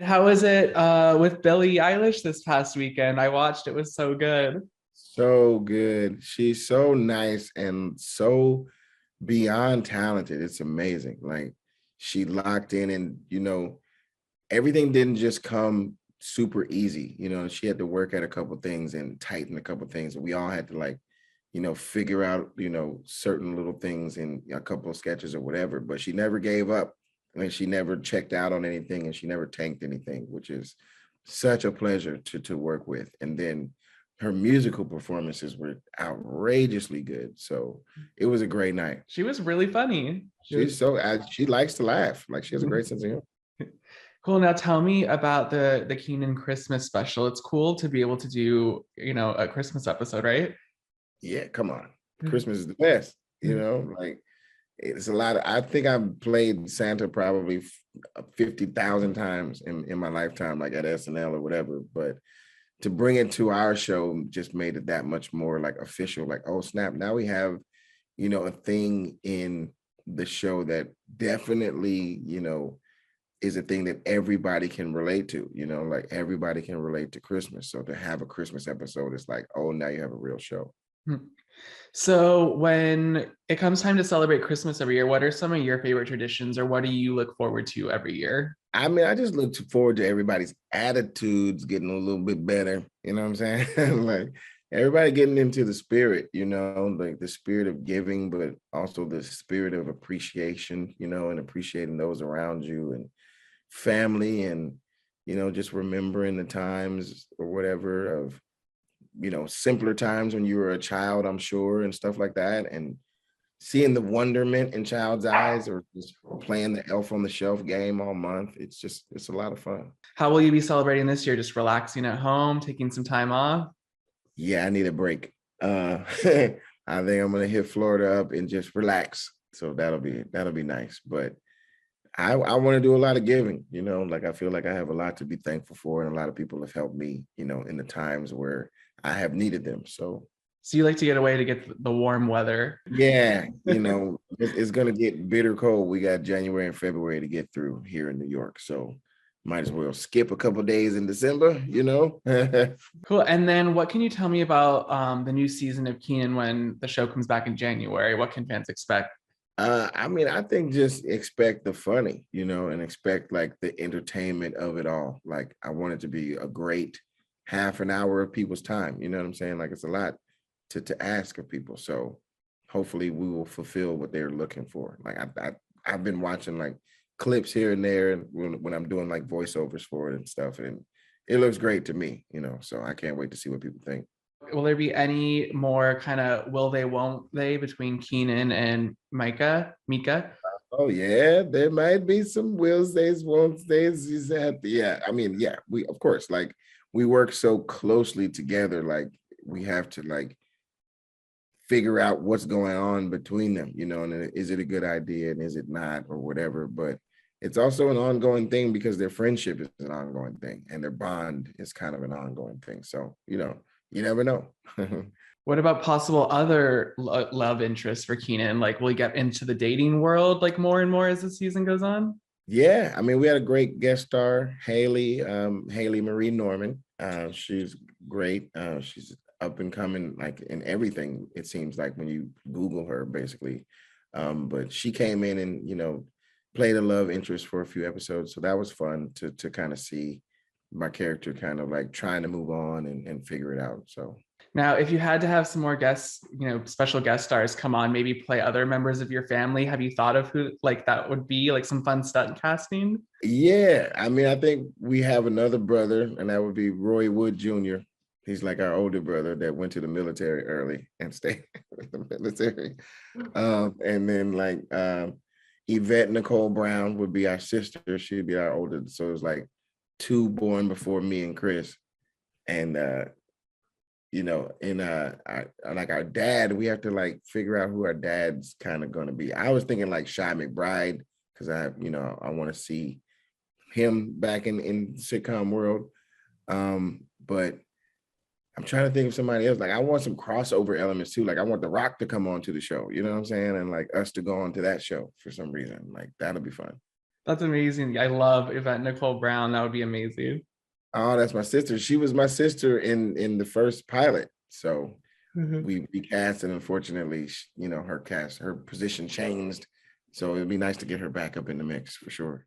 How was it with Billie Eilish this past weekend? I watched, it was so good. So good. She's so nice and so beyond talented. It's amazing. Like she locked in and everything didn't just come super easy. She had to work at a couple things and tighten a couple things. And we all had to figure out, certain little things in a couple of sketches or whatever. But she never gave up. I mean, she never checked out on anything and she never tanked anything, which is such a pleasure to work with. And then her musical performances were outrageously good. So it was a great night. She was really funny. She was She likes to laugh. Like she has a great sense of humor. cool. Now tell me about the Kenan Christmas special. It's cool to be able to do, a Christmas episode, right? Yeah, come on. Christmas is the best, like it's a lot of, I think I've played Santa probably 50,000 times in my lifetime, like at SNL or whatever. But to bring it to our show just made it that much more like official, like, oh snap, now we have, a thing in the show that definitely, is a thing that everybody can relate to, like everybody can relate to Christmas. So to have a Christmas episode, it's like, oh, now you have a real show. So when it comes time to celebrate Christmas every year, what are some of your favorite traditions or what do you look forward to every year? I mean, I just look forward to everybody's attitudes getting a little bit better. You know what I'm saying? Like everybody getting into the spirit, like the spirit of giving, but also the spirit of appreciation, and appreciating those around you and family and, just remembering the times or whatever of, simpler times when you were a child, I'm sure, and stuff like that. And seeing the wonderment in child's eyes or just playing the elf on the shelf game all month. It's a lot of fun. How will you be celebrating this year? Just relaxing at home, taking some time off? Yeah, I need a break. I think I'm gonna hit Florida up and just relax. So that'll be nice. But I want to do a lot of giving, like I feel like I have a lot to be thankful for, and a lot of people have helped me, in the times where I have needed them. So So you like to get away to get the warm weather. yeah, it's gonna get bitter cold. We got January and February to get through here in New York, so might as well skip a couple days in December. Cool. And then what can you tell me about the new season of Kenan when the show comes back in January? What can fans expect? I mean, I think just expect the funny, and expect like the entertainment of it all. Like I want it to be a great half an hour of people's time. You know what I'm saying? Like it's a lot to ask of people. So hopefully we will fulfill what they're looking for. Like I've been watching like clips here and there and when I'm doing like voiceovers for it and stuff, and it looks great to me, so I can't wait to see what people think. Will there be any more kind of will they, won't they between Kenan and Mika? Oh yeah, there might be some will stays, won't stays. You said, yeah. I mean, yeah, we of course like we work so closely together, like we have to like figure out what's going on between them, and is it a good idea and is it not or whatever. But it's also an ongoing thing because their friendship is an ongoing thing and their bond is kind of an ongoing thing. So, you never know. What about possible other love interests for Kenan? Like, will he get into the dating world like more and more as the season goes on? Yeah, I mean, we had a great guest star, Haley Marie Norman. She's great. She's up and coming, like in everything. It seems like when you Google her, basically. But she came in and played a love interest for a few episodes, so that was fun to kind of see my character kind of like trying to move on and figure it out. So Now, if you had to have some more guests, special guest stars come on, maybe play other members of your family, have you thought of who like that would be like some fun stunt casting? yeah, I mean, I think we have another brother, and that would be Roy Wood Jr. He's like our older brother that went to the military early and stayed in the military. And then like Yvette Nicole Brown would be our sister. She'd be our older. So it was like two born before me and Chris. And like our dad, we have to like figure out who our dad's kind of gonna be. I was thinking like Shy McBride, because I want to see him back in sitcom world. But I'm trying to think of somebody else. Like I want some crossover elements too. Like I want The Rock to come on to the show, you know what I'm saying? And like us to go on to that show for some reason. Like that'll be fun. That's amazing. I love Yvette Nicole Brown. That would be amazing. Oh, that's my sister. She was my sister in the first pilot. So Mhm. we cast, and unfortunately, her position changed. So it'd be nice to get her back up in the mix for sure.